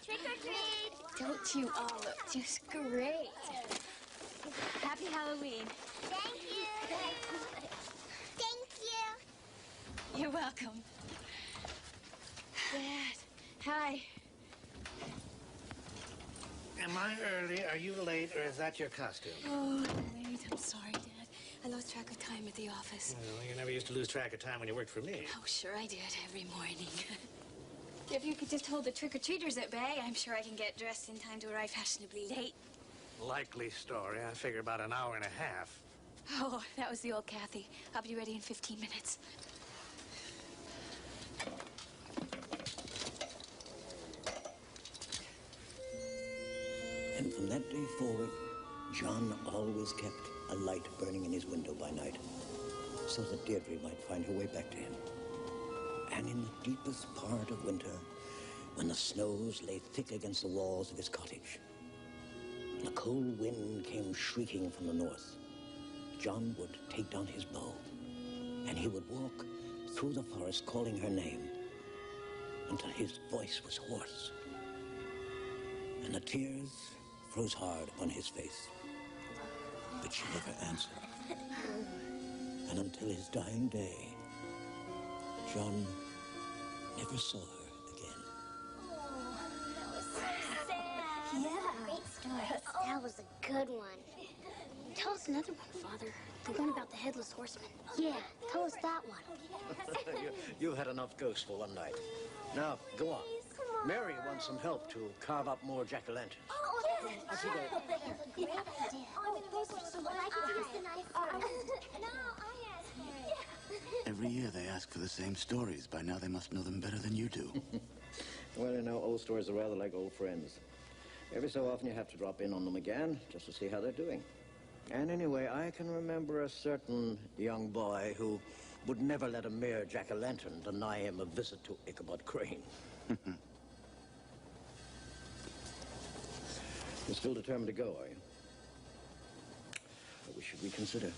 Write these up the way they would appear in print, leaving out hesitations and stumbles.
Trick or treat! Don't you all look just great? Happy Halloween. Thank you. Thank you. You're welcome. Dad, hi. Am I early? Are you late, or is that your costume? Oh, I'm late. I'm sorry, Dad. I lost track of time at the office. Well, you never used to lose track of time when you worked for me. Oh, sure I did, every morning. If you could just hold the trick-or-treaters at bay, I'm sure I can get dressed in time to arrive fashionably late. Likely story. I figure about an hour and a half. Oh, that was the old Kathy. I'll be ready in 15 minutes. And from that day forward, John always kept a light burning in his window by night, so that Deirdre might find her way back to him. And in the deepest part of winter, when the snows lay thick against the walls of his cottage, and a cold wind came shrieking from the north, John would take down his bow, and he would walk through the forest calling her name until his voice was hoarse, and the tears froze hard upon his face. But she never answered. And until his dying day, John never saw her again. Oh, that was so sad. Yeah. Great story. That was a good one. Tell us another one, Father. The one about the Headless Horseman. Yeah, tell us that one. You've had enough ghosts for one night. Now, go on. Mary wants some help to carve up more jack-o'-lanterns. Oh, that's a great idea. Those are so I can use the knife. No, I asked Mary. Every year they ask for the same stories. By now they must know them better than you do. Well, you know, old stories are rather like old friends. Every so often you have to drop in on them again, just to see how they're doing. And anyway, I can remember a certain young boy who would never let a mere jack-o'-lantern deny him a visit to Ichabod Crane. You're still determined to go, are you? Or we should reconsider.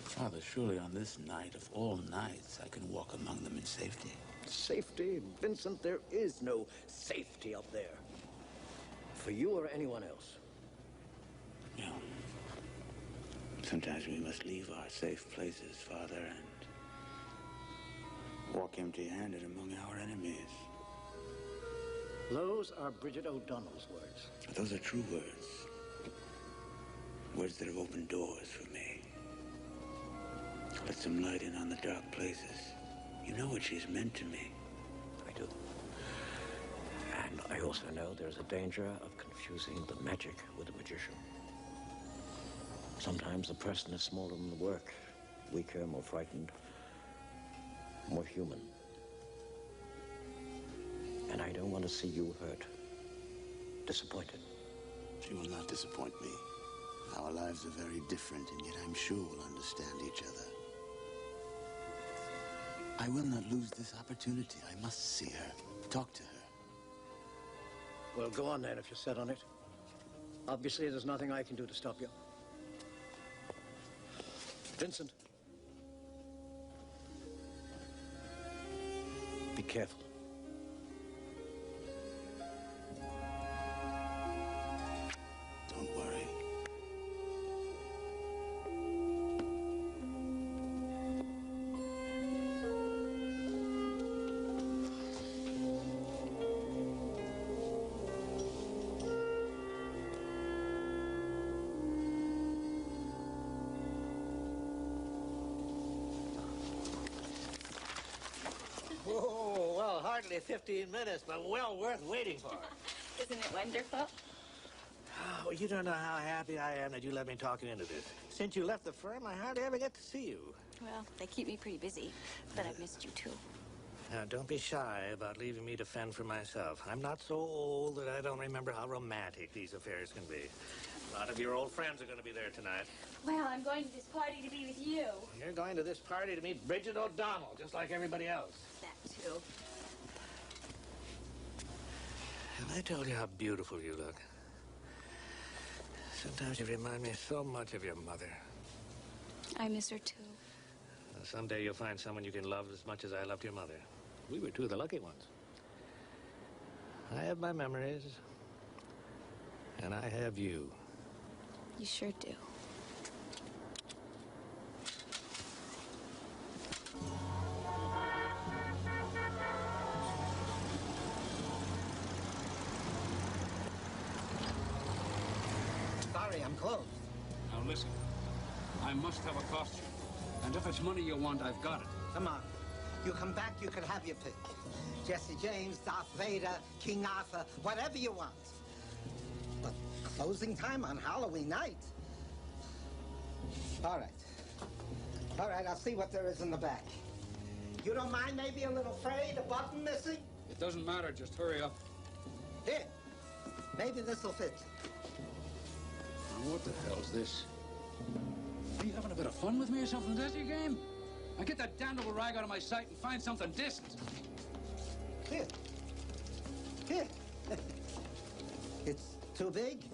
Father, surely on this night of all nights, I can walk among them in safety. Safety? Vincent, there is no safety up there. For you or anyone else. Yeah. Sometimes we must leave our safe places, Father, and walk empty-handed among our enemies. Those are Bridget O'Donnell's words. Those are true words. Words that have opened doors for me. Let some light in on the dark places. You know what she's meant to me. I do. And I also know there's a danger of confusing the magic with the magician. Sometimes the person is smaller than the work, weaker, more frightened, more human. And I don't want to see you hurt, disappointed. She will not disappoint me. Our lives are very different, and yet I'm sure we'll understand each other. I will not lose this opportunity. I must see her, talk to her. Well, go on then if you're set on it. Obviously, there's nothing I can do to stop you. Vincent. Be careful. Don't worry. Oh, well, hardly 15 minutes, but well worth waiting for. Isn't it wonderful? Oh, you don't know how happy I am that you let me talk you into this. Since you left the firm, I hardly ever get to see you. Well, they keep me pretty busy, but I've missed you too. Now, don't be shy about leaving me to fend for myself. I'm not so old that I don't remember how romantic these affairs can be. A lot of your old friends are going to be there tonight. Well, I'm going to this party to be with you. You're going to this party to meet Bridget O'Donnell, just like everybody else. That too. Have I told you how beautiful you look? Sometimes you remind me so much of your mother. I miss her too. Someday you'll find someone you can love as much as I loved your mother. We were two of the lucky ones. I have my memories, and I have you. You sure do. Sorry, I'm closed. Now listen, I must have a costume. And if it's money you want, I've got it. Come on. You come back, you can have your pick. Jesse James, Darth Vader, King Arthur, whatever you want. But closing time on Halloween night? All right. All right, I'll see what there is in the back. You don't mind maybe a little frayed, a button missing? It doesn't matter, just hurry up. Here. Maybe this'll fit. Now, what the hell's this? Are you having a bit of fun with me or something? Is this your game? Now get that damnable rag out of my sight and find something decent. Here. Here. It's too big?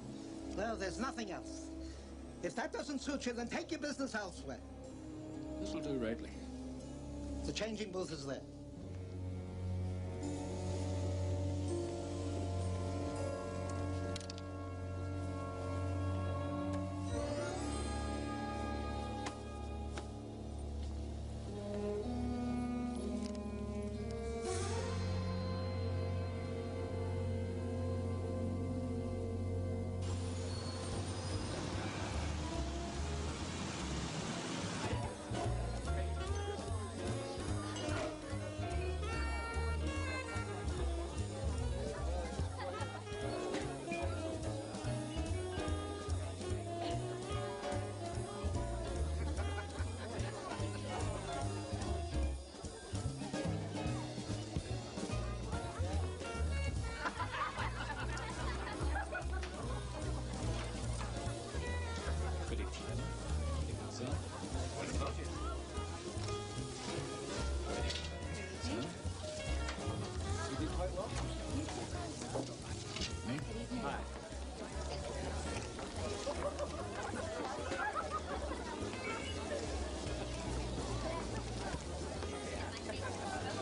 Well, there's nothing else. If that doesn't suit you, then take your business elsewhere. This'll do rightly. The changing booth is there.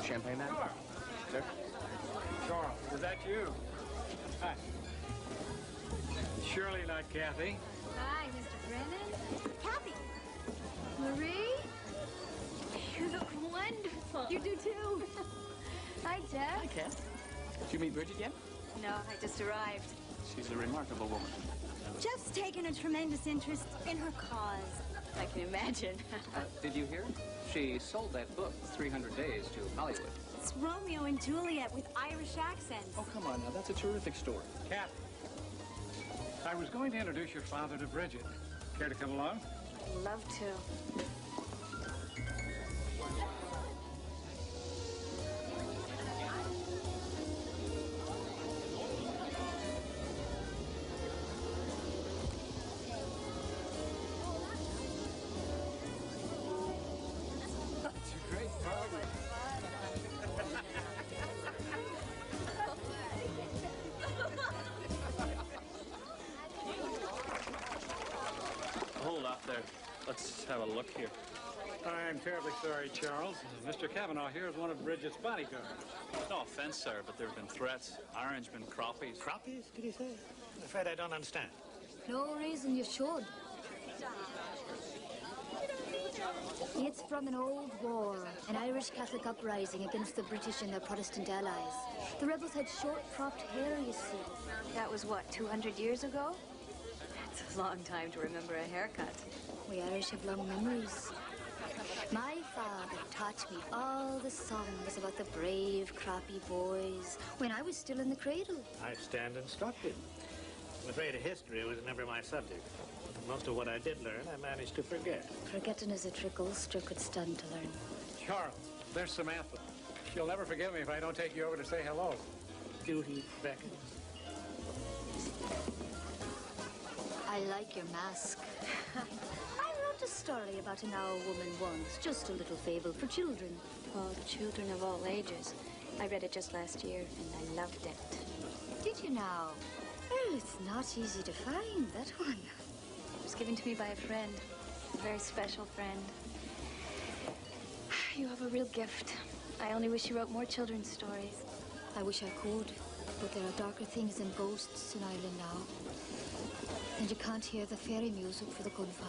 Champagne now? Sir? Charles, is that you? Hi. Surely not Kathy. Hi, Mr. Brennan. Kathy! Marie? You look wonderful. You do too. Hi, Jeff. Hi, Kat. Did you meet Bridget yet? No, I just arrived. She's a remarkable woman. Jeff's taken a tremendous interest in her cause. I can imagine. Did you hear? She sold that book, 300 Days, to Hollywood. It's Romeo and Juliet with Irish accents. Oh, come on now. That's a terrific story. Kathy, I was going to introduce your father to Bridget. Care to come along? I'd love to. Hold up there. Let's have a look here. I'm terribly sorry, Charles. Mr. Kavanaugh here is one of Bridget's bodyguards. No offense, sir, but there have been threats. Orangemen, crappies. Crappies, did he say? I'm afraid I don't understand. No reason you should. It's from an old war, an Irish Catholic uprising against the British and their Protestant allies. The rebels had short-cropped hair, you see. That was what, 200 years ago? That's a long time to remember a haircut. We Irish have long memories. My father taught me all the songs about the brave, crappy boys when I was still in the cradle. I stand instructed. I'm afraid history was never my subject. Most of what I did learn, I managed to forget. Forgetting is a trick Ulster could stand to learn. Charles, there's Samantha. She'll never forgive me if I don't take you over to say hello. Duty beckons. I like your mask. I wrote a story about an owl woman once, just a little fable for children. Oh, children of all ages. I read it just last year, and I loved it. Did you now? Well, it's not easy to find, that one. It was given to me by a friend, a very special friend. You have a real gift. I only wish you wrote more children's stories. I wish I could. But there are darker things than ghosts in Ireland now. And you can't hear the fairy music for the gunfire.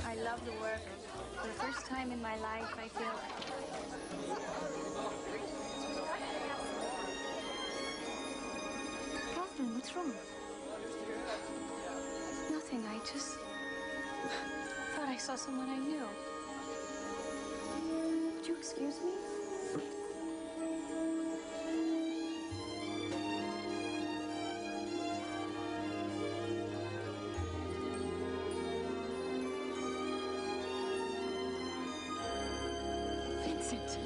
I love the work. For the first time in my life, I feel... Catherine, what's wrong? Nothing, I just... thought I saw someone I knew. Would you excuse me? Vincent.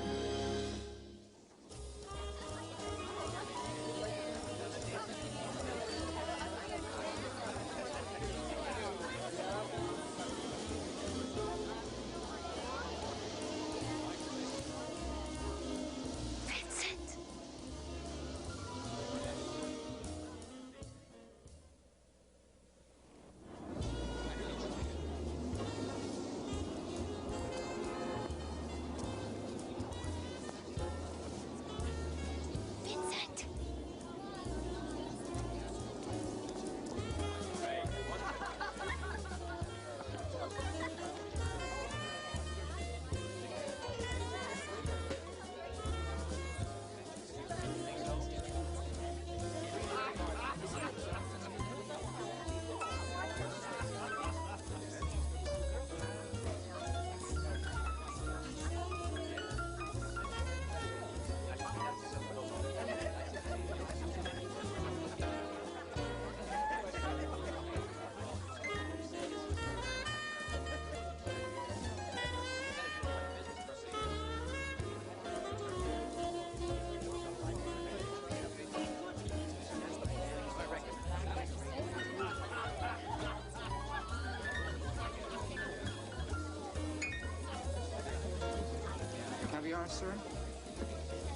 Caviar, sir?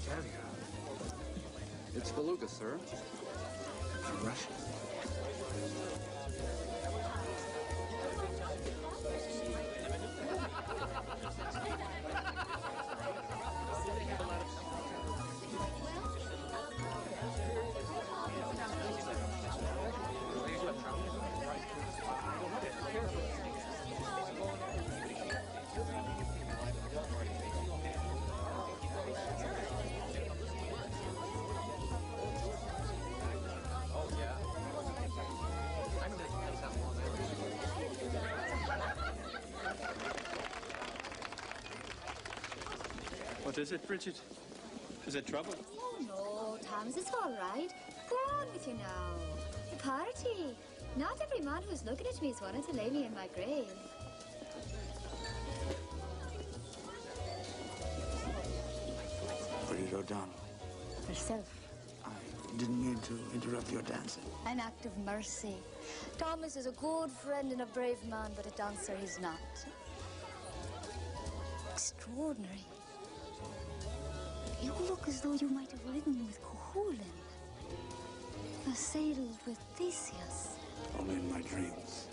Caviar? It's beluga, sir. From Russia. What is it, Bridget? Is it trouble? Oh, no, Thomas, it's all right. Go on with you now. The party. Not every man who's looking at me is wanting to lay me in my grave. Bridget O'Donnell, Herself. I didn't mean to interrupt your dancing. An act of mercy. Thomas is a good friend and a brave man, but a dancer he's not. Extraordinary. You look as though you might have ridden with Cuchulainn, or sailed with Theseus. Only in my dreams.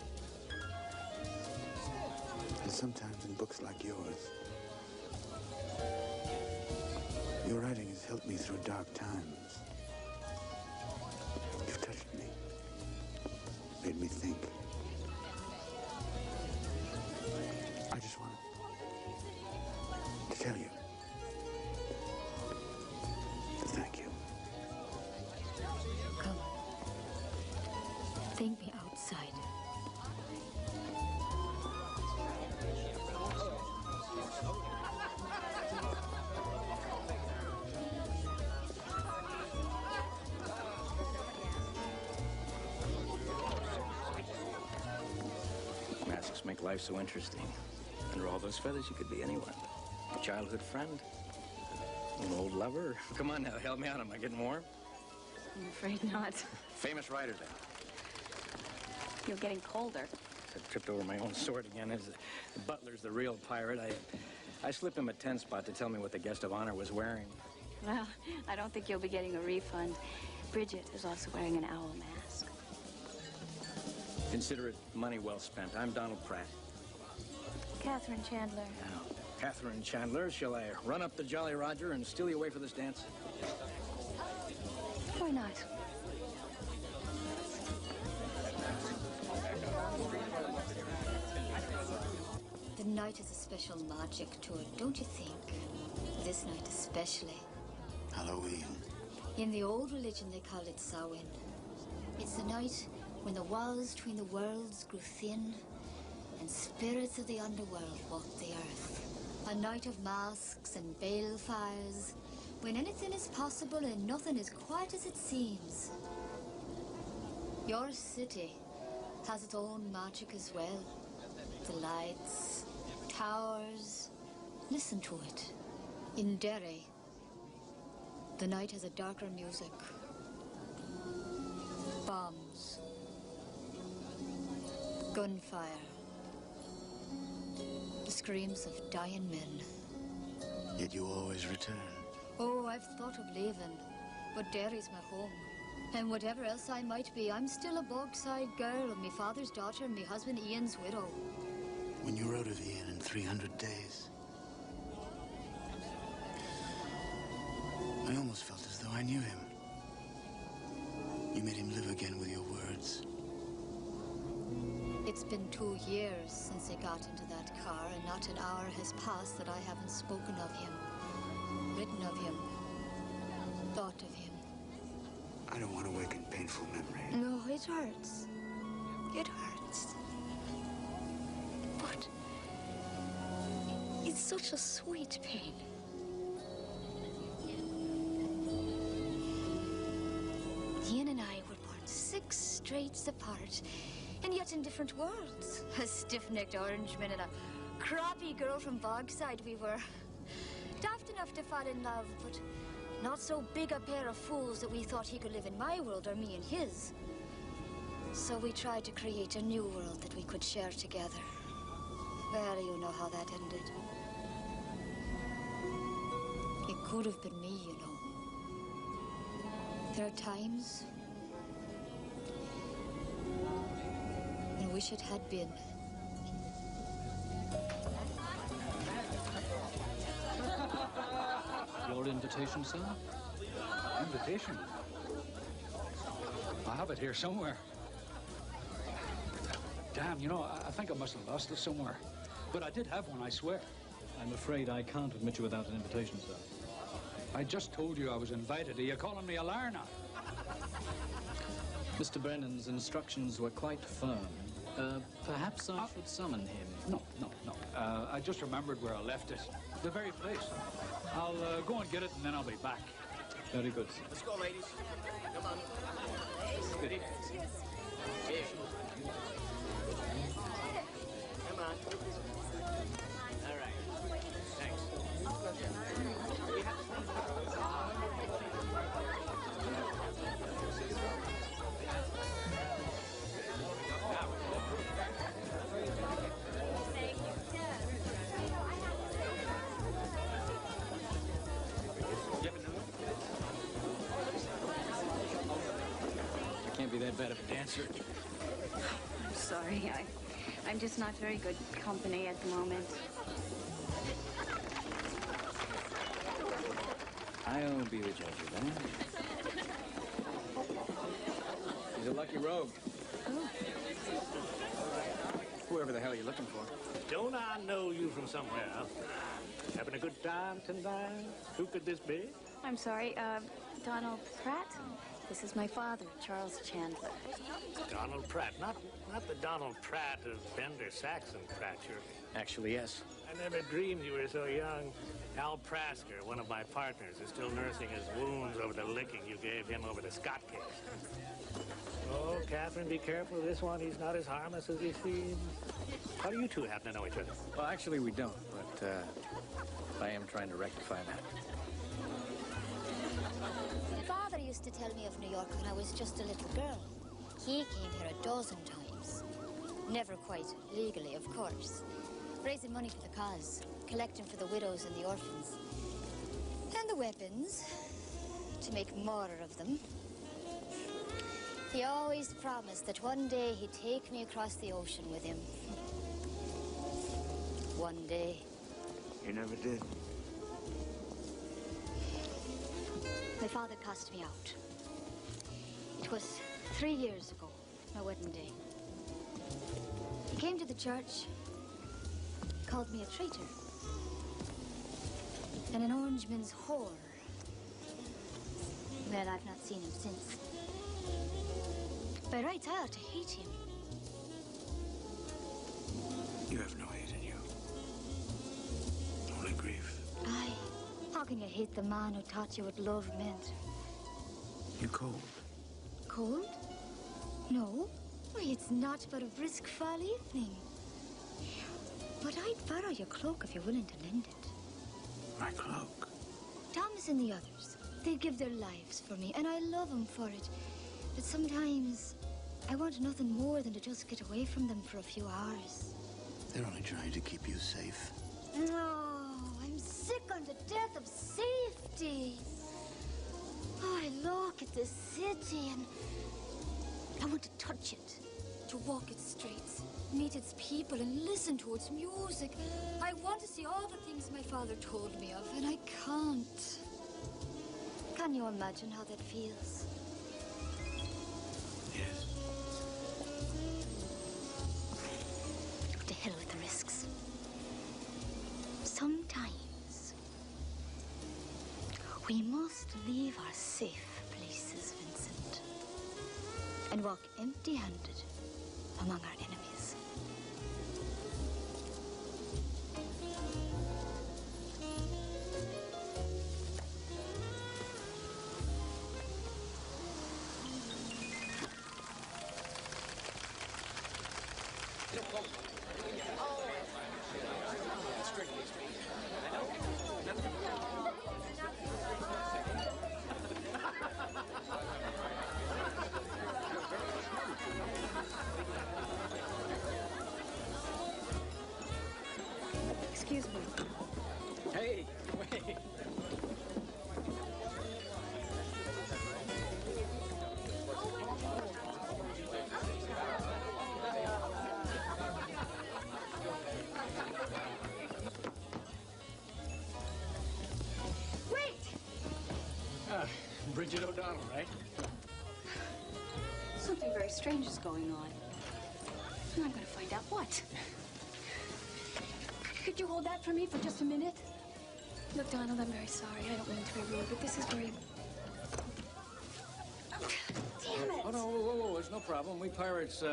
And sometimes in books like yours, your writing has helped me through dark times. You've touched me, made me think. I just wanted to tell you. Thank you. Come. Take me outside. Masks make life so interesting. Under all those feathers, you could be anyone. A childhood friend, an old lover. Come on now, help me out. Am I getting warm? I'm afraid not. Famous writer, then. You're getting colder. I tripped over my own sword again. The butler's the real pirate. I slipped him a 10 spot to tell me what the guest of honor was wearing. Well, I don't think you'll be getting a refund. Bridget is also wearing an owl mask. Consider it money well spent. I'm Donald Pratt. Catherine Chandler. Now, Catherine Chandler, shall I run up the Jolly Roger and steal you away for this dance? Why not? The night has a special magic to it, don't you think? This night especially. Halloween. In the old religion, they called it Samhain. It's the night when the walls between the worlds grew thin and spirits of the underworld walked the earth. A night of masks and balefires, when anything is possible and nothing is quite as it seems. Your city has its own magic as well. The lights, towers, listen to it. In Derry, the night has a darker music. Bombs. Gunfire. The screams of dying men. Yet you always return. Oh, I've thought of leaving, but Derry's my home. And whatever else I might be, I'm still a Bogside girl of me father's daughter and me husband Ian's widow. When you wrote of Ian in 300 days, I almost felt as though I knew him. You made him live again with your words. It's been 2 years since he got into that car, and not an hour has passed that I haven't spoken of him, written of him, thought of him. I don't want to awaken painful memory. No, it hurts. It hurts. But it's such a sweet pain. Ian and I were born 6 straits apart, and yet in different worlds. A stiff-necked orangeman and a croppy girl from Bogside we were. Daft enough to fall in love, but not so big a pair of fools that we thought he could live in my world or me in his. So we tried to create a new world that we could share together. Well, you know how that ended. It could have been me, you know. There are times when I wish it had been. Your invitation, sir? Invitation? I have it here somewhere. Damn, you know, I think I must have lost it somewhere. But I did have one, I swear. I'm afraid I can't admit you without an invitation, sir. I just told you I was invited. Are you calling me a liar now? Mr. Brennan's instructions were quite firm. Perhaps I should summon him. No. I just remembered where I left it. The very place. I'll go and get it, and then I'll be back. Very good, sir. Let's go, ladies. Come on. Good evening. Cheers. Come on. All right. Thanks. I can't be that bad of a dancer. I'm sorry. I'm just not very good company at the moment. I'll be the judge of that. He's a lucky rogue. Oh. Whoever the hell you're looking for. Don't I know you from somewhere? Having a good time tonight? Who could this be? I'm sorry, Donald Pratt? This is my father, Charles Chandler. Donald Pratt. Not the Donald Pratt of Bender Saxon Pratt, surely. Actually, yes. I never dreamed you were so young. Al Prasker, one of my partners, is still nursing his wounds over the licking you gave him over the Scott case. Oh, Catherine, be careful of this one. He's not as harmless as he seems. How do you two happen to know each other? Well, actually, we don't, but I am trying to rectify that. Father used to tell me of New York when I was just a little girl. He came here a dozen times. Never quite legally, of course. Raising money for the cause, collecting for the widows and the orphans. And the weapons, to make more of them. He always promised that one day he'd take me across the ocean with him. One day. You never did. My father cast me out. It was 3 years ago, my wedding day. He came to the church, called me a traitor, and an Orangeman's whore. Well, I've not seen him since. By rights, I ought to hate him. You have no hate in you. Only grief. Aye. How can you hate the man who taught you what love meant? You cold? Cold? No. Why, it's not but a brisk fall evening. But I'd borrow your cloak if you're willing to lend it. My cloak? Thomas and the others, they give their lives for me, and I love them for it. But sometimes I want nothing more than to just get away from them for a few hours. They're only trying to keep you safe. No, I'm sick unto death of safety. Oh, I look at this city and I want to touch it, to walk its streets, meet its people and listen to its music. I want to see all the things my father told me of, and I can't. Can you imagine how that feels? Yes. To hell with the risks. Sometimes we must leave our safe places, Vincent, and walk empty-handed among our enemies. Excuse me. Hey, wait. Wait! Bridget O'Donnell, right? Something very strange is going on. And I'm going to find out what. Could you hold that for me for just a minute? Look, Donald, I'm very sorry. I don't mean to be rude, but this is very... Damn it! Oh, no, whoa, there's no problem. We pirates,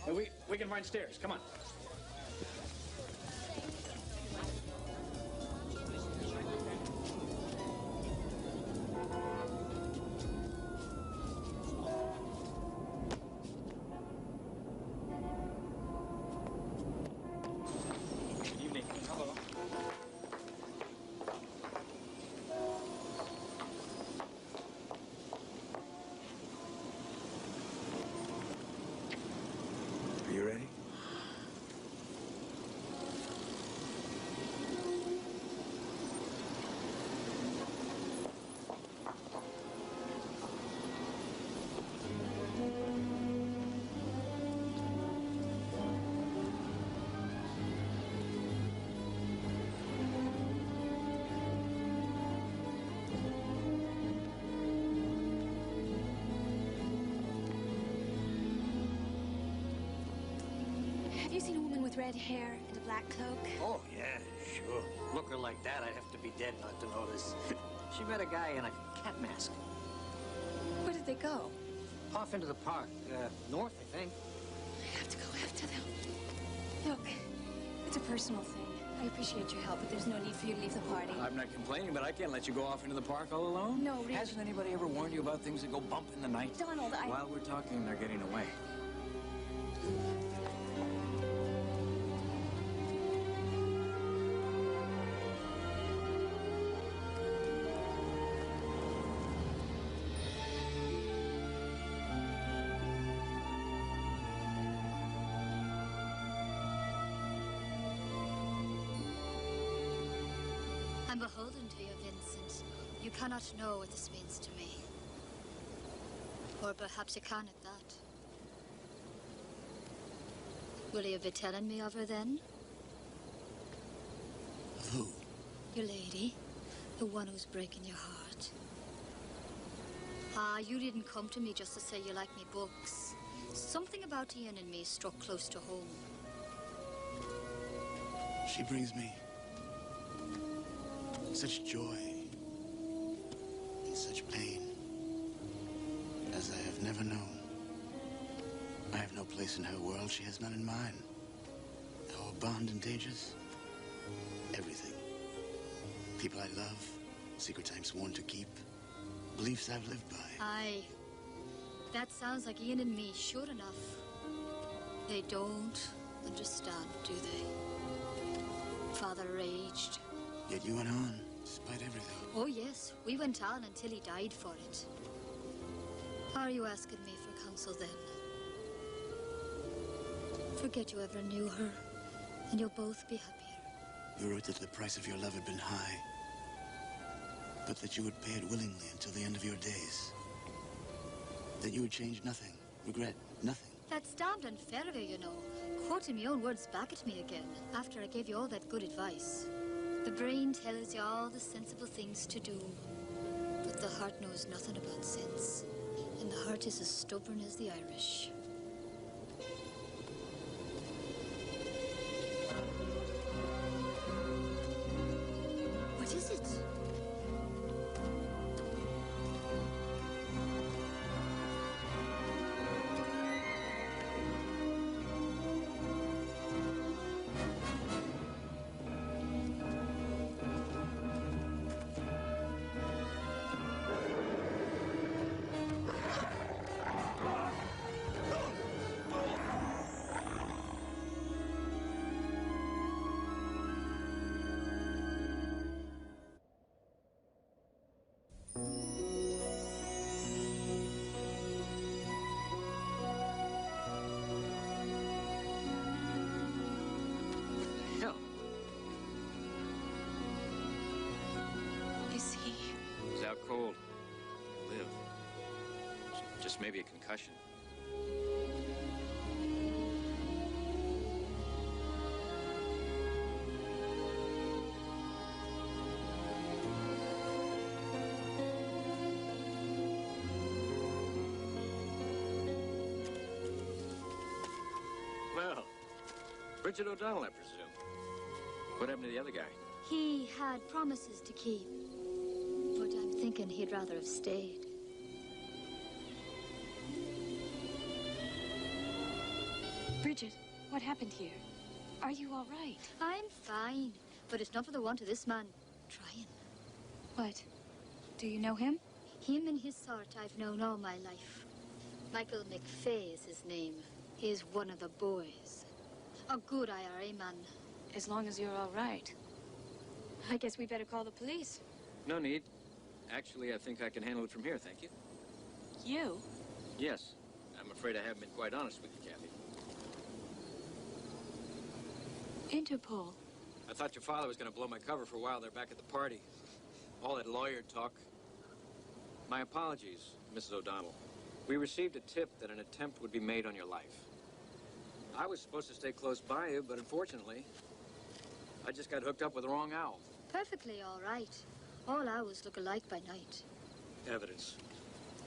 we can find stairs. Come on. Evening. Hello. Are you ready? Have you seen a woman with red hair and a black cloak? Oh, yeah, sure. Look her like that, I'd have to be dead not to notice. She met a guy in a cat mask. Where did they go? Off into the park, north, I think. I have to go after them. Look, it's a personal thing. I appreciate your help, but there's no need for you to leave the party. I'm not complaining, but I can't let you go off into the park all alone. No, really. Hasn't anybody ever warned you about things that go bump in the night? Donald, While we're talking, they're getting away. I'm beholden to you, Vincent. You cannot know what this means to me. Or perhaps you can at that. Will you be telling me of her then? Who? Your lady. The one who's breaking your heart. Ah, you didn't come to me just to say you like me books. Something about Ian and me struck close to home. She brings me such joy and such pain as I have never known. I have no place in her world. She has none in mine. Our bond endanges everything. People I love, secrets I'm sworn to keep, beliefs I've lived by. Aye. That sounds like Ian and me, sure enough. They don't understand, do they? Father raged. Yet you went on, despite everything. Oh, yes. We went on until he died for it. Are you asking me for counsel, then? Forget you ever knew her, and you'll both be happier. You wrote that the price of your love had been high, but that you would pay it willingly until the end of your days. That you would change nothing, regret nothing. That's damned unfair of you, you know. Quoting my own words back at me again, after I gave you all that good advice. The brain tells you all the sensible things to do, but the heart knows nothing about sense. And the heart is as stubborn as the Irish. What is it? Cold. Live. Just maybe a concussion. Well, Bridget O'Donnell, I presume. What happened to the other guy? He had promises to keep. But I'm thinking he'd rather have stayed. Bridget, what happened here? Are you all right? I'm fine, but it's not for the want of this man trying. What? Do you know him? Him and his sort I've known all my life. Michael McFay is his name. He's one of the boys. A good IRA man. As long as you're all right. I guess we better call the police. No need. Actually, I think I can handle it from here, thank you. You? Yes. I'm afraid I haven't been quite honest with you, Kathy. Interpol. I thought your father was going to blow my cover for a while there back at the party. All that lawyer talk. My apologies, Mrs. O'Donnell. We received a tip that an attempt would be made on your life. I was supposed to stay close by you, but unfortunately, I just got hooked up with the wrong owl. Perfectly all right. All owls look alike by night. Evidence.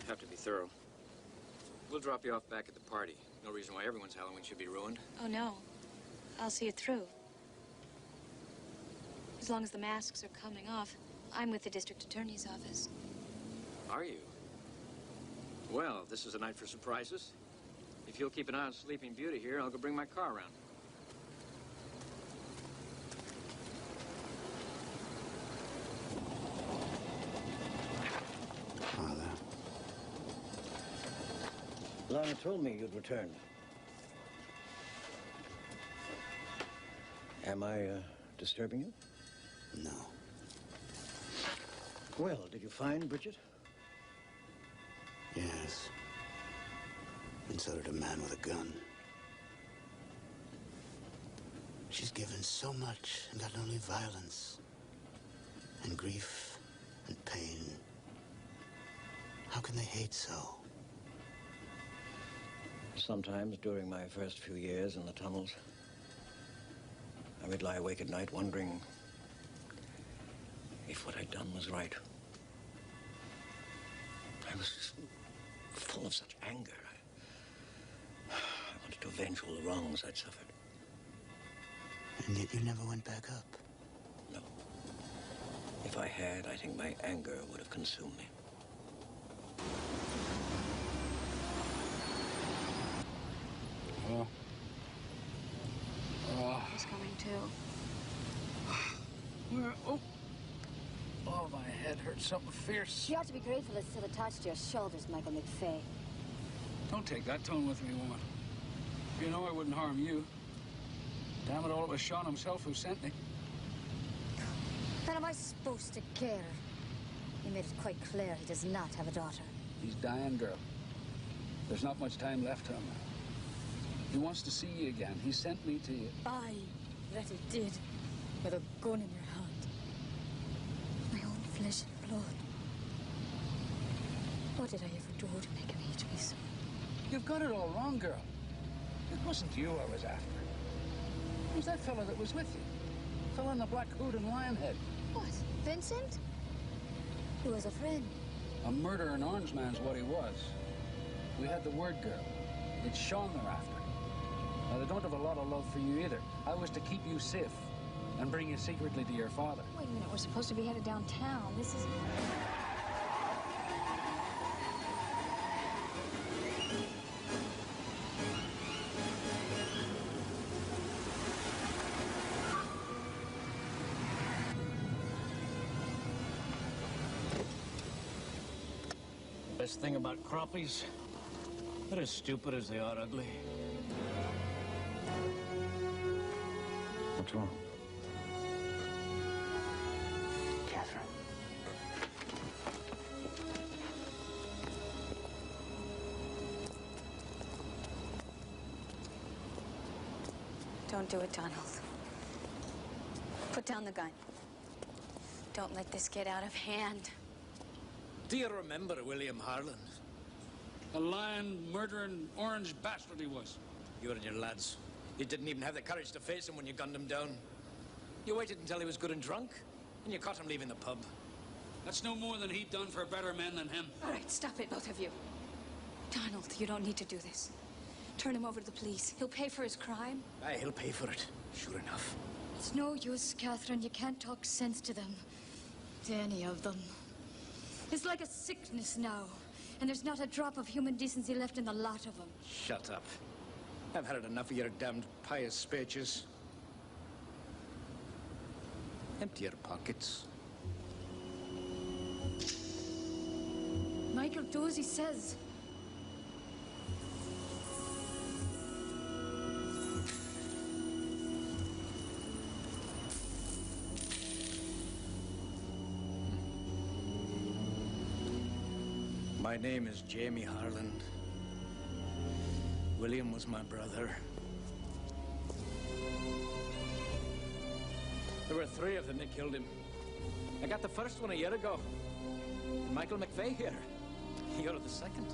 Have to be thorough. We'll drop you off back at the party. No reason why everyone's Halloween should be ruined. Oh, no. I'll see it through. As long as the masks are coming off, I'm with the district attorney's office. Are you? Well, this is a night for surprises. If you'll keep an eye on Sleeping Beauty here, I'll go bring my car around. Father. Lana told me you'd returned. Am I disturbing you? No. Well, did you find Bridget? Yes. And so did a man with a gun. She's given so much and got only violence and grief and pain. How can they hate so? Sometimes during my first few years in the tunnels, I would lie awake at night wondering if what I'd done was right. I was full of such anger. I wanted to avenge all the wrongs I'd suffered. And yet you never went back up. No. If I had, I think my anger would have consumed me. Oh. Oh. He's coming too. Where? Oh. Oh, my head hurts something fierce. You ought to be grateful it's still attached to your shoulders, Michael McFay. Don't take that tone with me, woman. You know I wouldn't harm you. Damn it all, it was Sean himself who sent me. Then am I supposed to care? He made it quite clear he does not have a daughter. He's dying, girl. There's not much time left to him. He wants to see you again. He sent me to you. I that he did, with a gun in your hand. My own flesh and blood. What did I ever do to make him hate me so? You've got it all wrong, girl. It wasn't you I was after. It was that fella that was with you. The fella in the black hood and lion head. What, Vincent? He was a friend. A murderer and orange man's what he was. We had the word, girl. It's Sean they're after. Now, they don't have a lot of love for you either. I was to keep you safe and bring you secretly to your father. Wait a minute, we're supposed to be headed downtown. This is... Best thing about crappies, they're as stupid as they are ugly. What's wrong? Catherine. Don't do it, Donald. Put down the gun. Don't let this get out of hand. Do you remember William Harland? A lying, murdering, orange bastard he was. You and your lads. You didn't even have the courage to face him when you gunned him down. You waited until he was good and drunk, and you caught him leaving the pub. That's no more than he'd done for better men than him. All right, stop it, both of you. Donald, you don't need to do this. Turn him over to the police. He'll pay for his crime. Aye, he'll pay for it. Sure enough. It's no use, Catherine. You can't talk sense to them. To any of them. It's like a sickness now. And there's not a drop of human decency left in the lot of them. Shut up. I've had enough of your damned pious speeches. Empty your pockets. Michael, do as he says. My name is Jamie Harland. William was my brother. There were 3 of them that killed him. I got the first one a year ago. Michael McFay here. You're the second.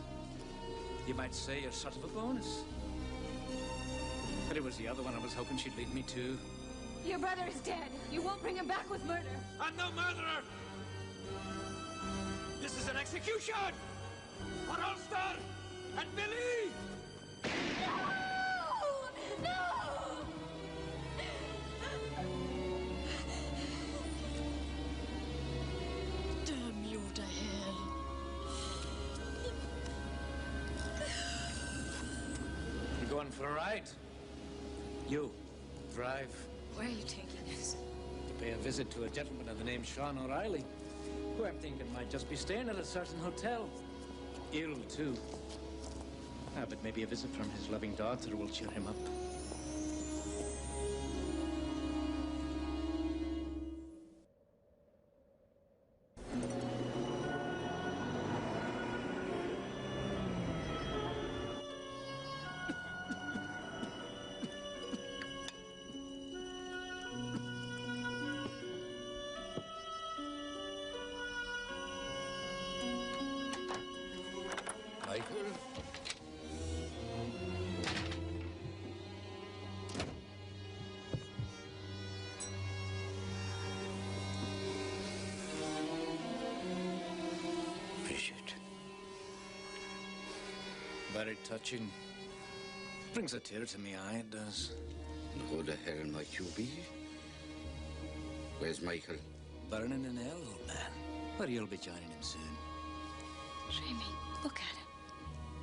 You might say you're sort of a bonus. But it was the other one I was hoping she'd lead me to. Your brother is dead. You won't bring him back with murder. I'm no murderer! This is an execution! On Ulster and Billy! No! No! Damn you to hell. You're going for a ride? You, drive. Where are you taking us? To pay a visit to a gentleman of the name Sean O'Reilly, who I'm thinking might just be staying at a certain hotel. Ill, too. Ah, but maybe a visit from his loving daughter will cheer him up. Michael? Very touching. Brings a tear to me eye, it does. And who the hell might you be? Where's Michael? Burning in hell, old man. But you'll be joining him soon. Jamie, look at him.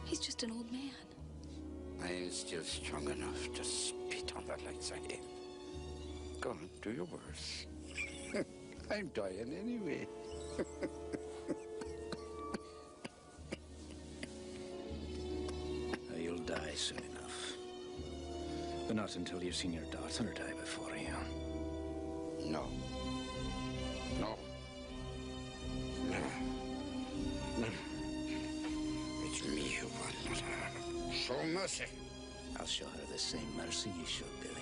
He's just an old man. I ain't still strong enough to spit on the lights I am. Go on, do your worst. I'm dying anyway. You'll die soon enough. But not until you've seen your daughter die before you. No. No. No. No. It's me who will not her. Show mercy. I'll show her the same mercy you showed Billy.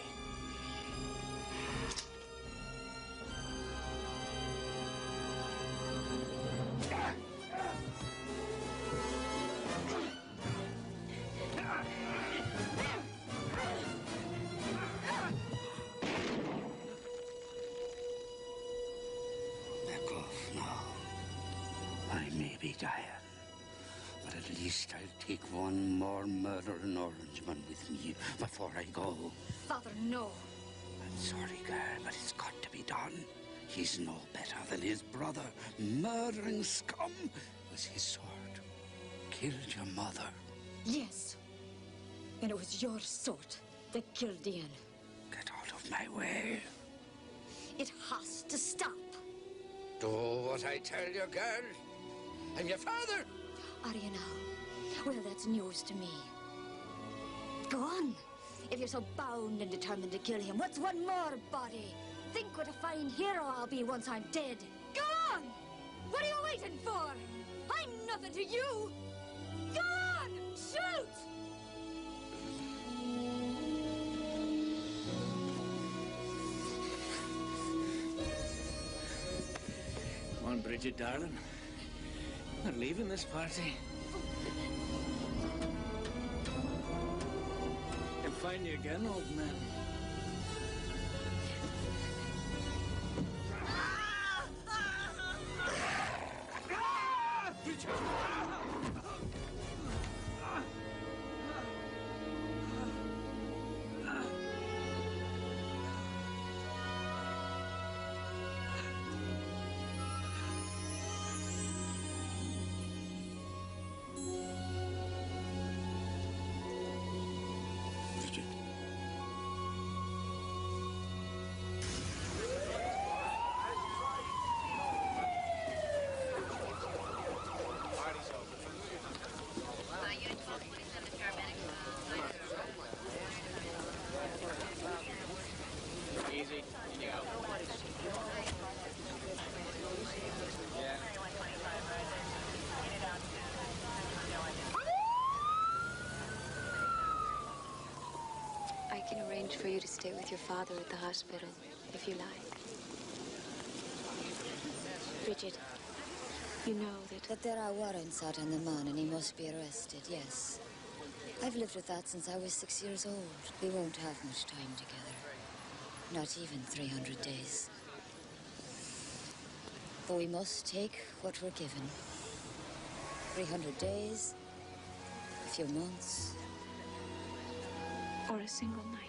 Back off now. I may be dying, but at least I'll take one more murdering Orangeman with me before I go. Father, no. I'm sorry, girl, but it's got to be done. He's no better than his brother. Murdering scum with his sword. Killed your mother. Yes. And it was your sword that killed Ian. Get out of my way. It has to stop. Do what I tell you, girl. I'm your father. Are you now? Well, that's news to me. Go on. If you're so bound and determined to kill him, what's one more body? Think what a fine hero I'll be once I'm dead. Go on! What are you waiting for? I'm nothing to you! Go on! Shoot! Come on, Bridget, darling. We're leaving this party. I'll find you again, old man. Easy. In you go. Yeah. I can arrange for you to stay with your father at the hospital, if you like. Bridget, you know that there are warrants out on the man and he must be arrested, yes. I've lived with that since I was 6 years old. We won't have much time together. Not even 300 days. But we must take what we're given. 300 days, a few months. or a single night.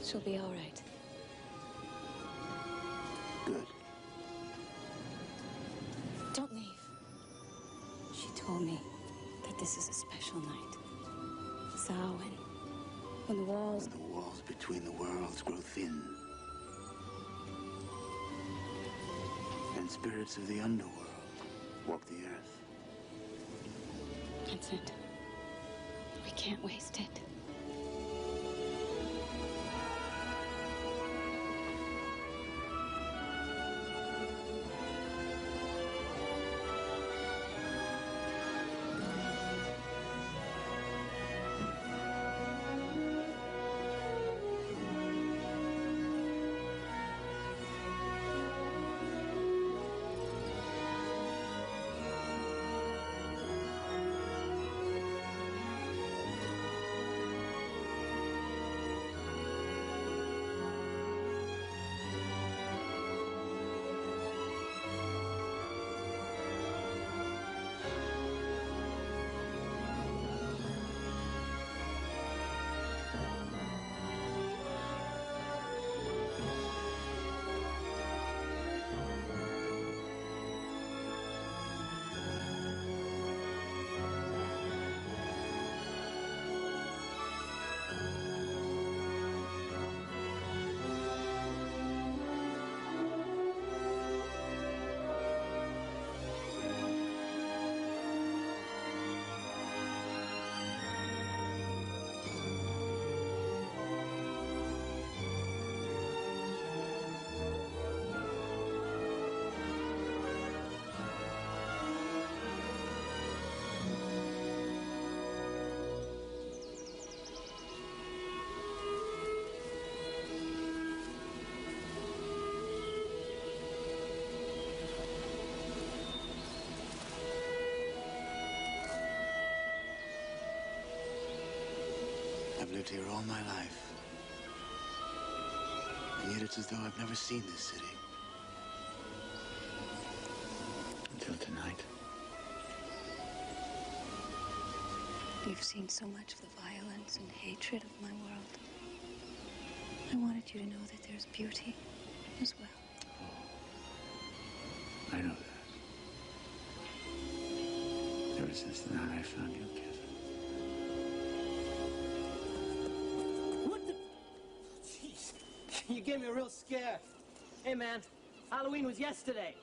She'll be all right. Good. Don't leave. She told me that this is a special night. Samhain. When the walls Between the worlds grow thin. And spirits of the underworld walk the earth. Vincent, we can't waste it. lived here all my life. And yet it's as though I've never seen this city. Until tonight. You've seen so much of the violence and hatred of my world. I wanted you to know that there's beauty as well. I know that. Ever since the night I found you, Catherine. What the? Jeez, you gave me a real scare. Hey, man, Halloween was yesterday.